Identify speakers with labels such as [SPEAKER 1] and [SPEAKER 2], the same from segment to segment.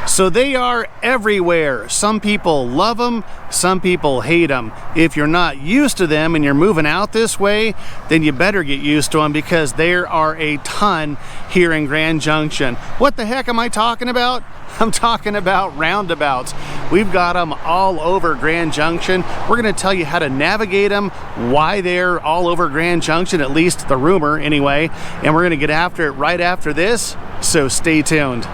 [SPEAKER 1] So they are everywhere. Some people love them, some people hate them. If you're not used to them and you're moving out this way, then you better get used to them because there are a ton here in Grand Junction. What the heck am I talking about? I'm talking about roundabouts. We've got them all over Grand Junction. We're going to tell you how to navigate them, why they're all over Grand Junction, at least the rumor anyway, and we're going to get after it right after this, so stay tuned.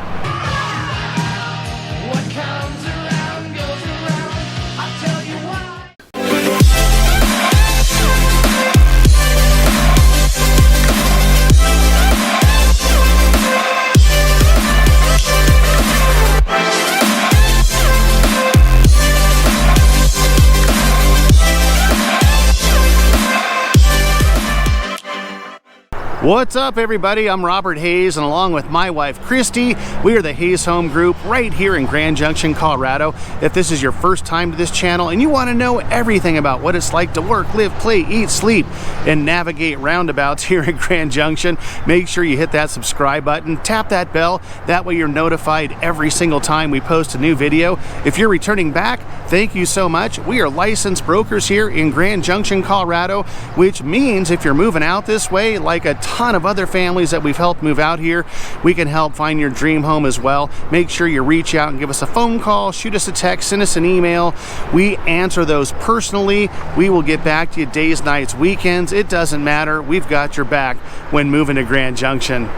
[SPEAKER 1] What's up, everybody? I'm Robert Hayes, and along with my wife Christie, we are the Hayes Home Group right here in Grand Junction, Colorado. If this is your first time to this channel and you want to know everything about what it's like to work, live, play, eat, sleep, and navigate roundabouts here in Grand Junction, make sure you hit that subscribe button, tap that bell. That way you're notified every single time we post a new video. If you're returning back, thank you so much. We are licensed brokers here in Grand Junction, Colorado, which means if you're moving out this way, like a ton of other families that we've helped move out here, we can help find your dream home as well. Make sure you reach out and give us a phone call, shoot us a text, send us an email. We answer those personally. We will get back to you days, nights, weekends. It doesn't matter. We've got your back when moving to Grand Junction.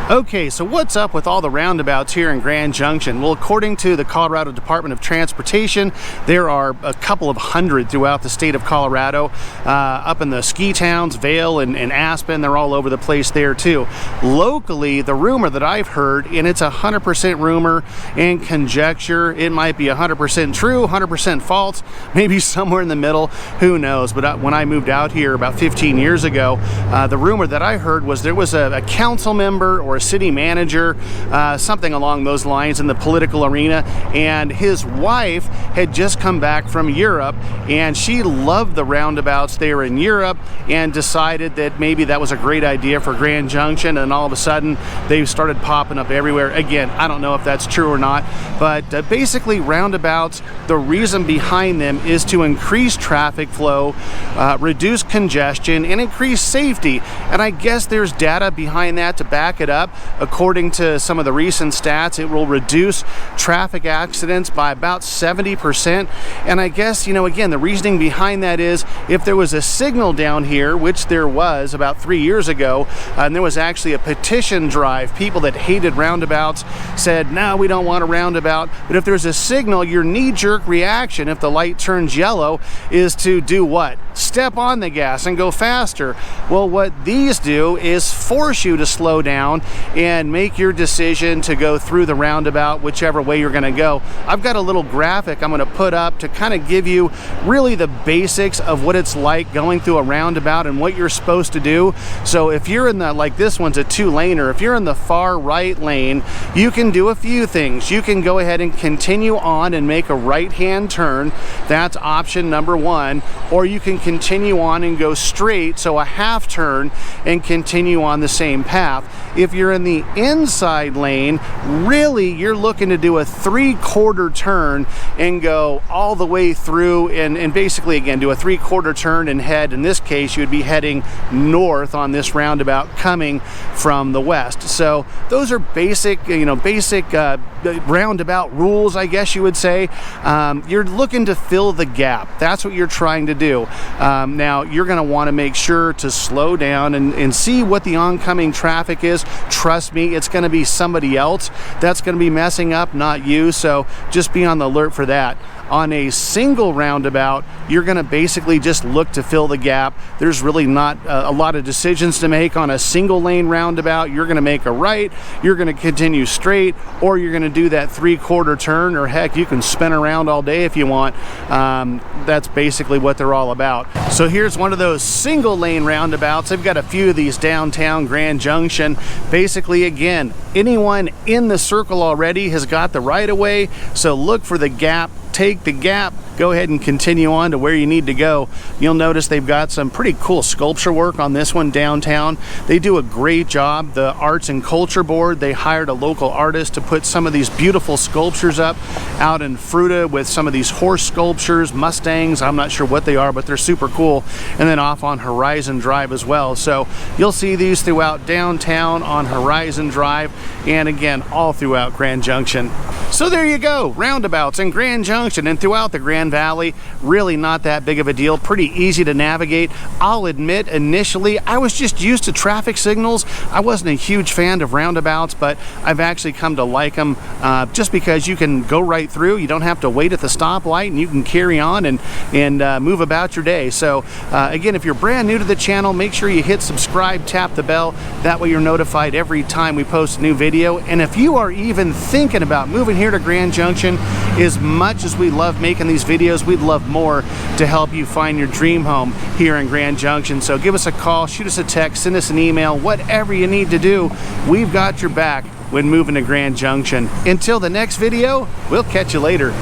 [SPEAKER 1] Okay, so what's up with all the roundabouts here in Grand Junction? Well, according to the Colorado Department of Transportation, there are a couple of hundred throughout the state of Colorado. Up in the ski towns, Vail and Aspen, they're all over the place there too. Locally, the rumor that I've heard, and it's 100% rumor and conjecture, it might be 100% true, 100% false, maybe somewhere in the middle, who knows. But when I moved out here about 15 years ago, the rumor that I heard was there was a council member or a city manager, something along those lines in the political arena, and his wife had just come back from Europe, and she loved the roundabouts there in Europe and decided that maybe that was a great idea for Grand Junction, and all of a sudden they started popping up everywhere. Again, I don't know if that's true or not, but basically roundabouts, the reason behind them is to increase traffic flow, reduce congestion, and increase safety. And I guess there's data behind that to back it up. According to some of the recent stats, it will reduce traffic accidents by about 70%. And I guess, you know, again, the reasoning behind that is if there was a signal down here, which there was about 3 years ago, and there was actually a petition drive. People that hated roundabouts said, no, we don't want a roundabout. But if there's a signal, your knee-jerk reaction, if the light turns yellow, is to do what? Step on the gas and go faster. Well, what these do is force you to slow down and make your decision to go through the roundabout whichever way you're going to go. I've got a little graphic I'm going to put up to kind of give you really the basics of what it's like going through a roundabout and what you're supposed to do. So if you're in the, like this one's a 2-laner, if you're in the far right lane, you can do a few things. You can go ahead and continue on and make a right-hand turn. That's option number 1. Or you can continue on and go straight, so a half turn, and continue on the same path. If you're in the inside lane, really you're looking to do a 3/4 turn and go all the way through and basically again do a 3/4 turn and head, in this case you would be heading north on this roundabout coming from the west. So those are basic, basic roundabout rules, I guess you would say. You're looking to fill the gap. That's what you're trying to do. Now you're going to want to make sure to slow down and see what the oncoming traffic is. Trust me, it's going to be somebody else that's going to be messing up, not you. So just be on the alert for that. On a single roundabout, you're going to basically just look to fill the gap. There's really not a lot of decisions to make on a single lane roundabout. You're going to make a right, you're going to continue straight, or you're going to do that 3/4 turn, or heck, you can spin around all day if you want. That's basically what they're all about. So here's one of those single lane roundabouts. I've got a few of these downtown Grand Junction. Basically, again, anyone in the circle already has got the right of way, so look for the gap take the gap, go ahead and continue on to where you need to go. You'll notice they've got some pretty cool sculpture work on this one downtown. They do a great job. The Arts and Culture Board, they hired a local artist to put some of these beautiful sculptures up out in Fruita with some of these horse sculptures, Mustangs, I'm not sure what they are, but they're super cool. And then off on Horizon Drive as well. So you'll see these throughout downtown on Horizon Drive, and again all throughout Grand Junction. So there you go, roundabouts in Grand Junction and throughout the Grand Valley. Really not that big of a deal, pretty easy to navigate. I'll admit initially I was just used to traffic signals. I wasn't a huge fan of roundabouts, but I've actually come to like them just because you can go right through. You don't have to wait at the stoplight, and you can carry on and move about your day. So again, if you're brand new to the channel, make sure you hit subscribe, tap the bell. That way you're notified every time we post a new video. And if you are even thinking about moving here to Grand Junction, as much as we love making these videos, we'd love more to help you find your dream home here in Grand Junction. So give us a call, shoot us a text, send us an email, whatever you need to do. We've got your back when moving to Grand Junction. Until the next video, we'll catch you later.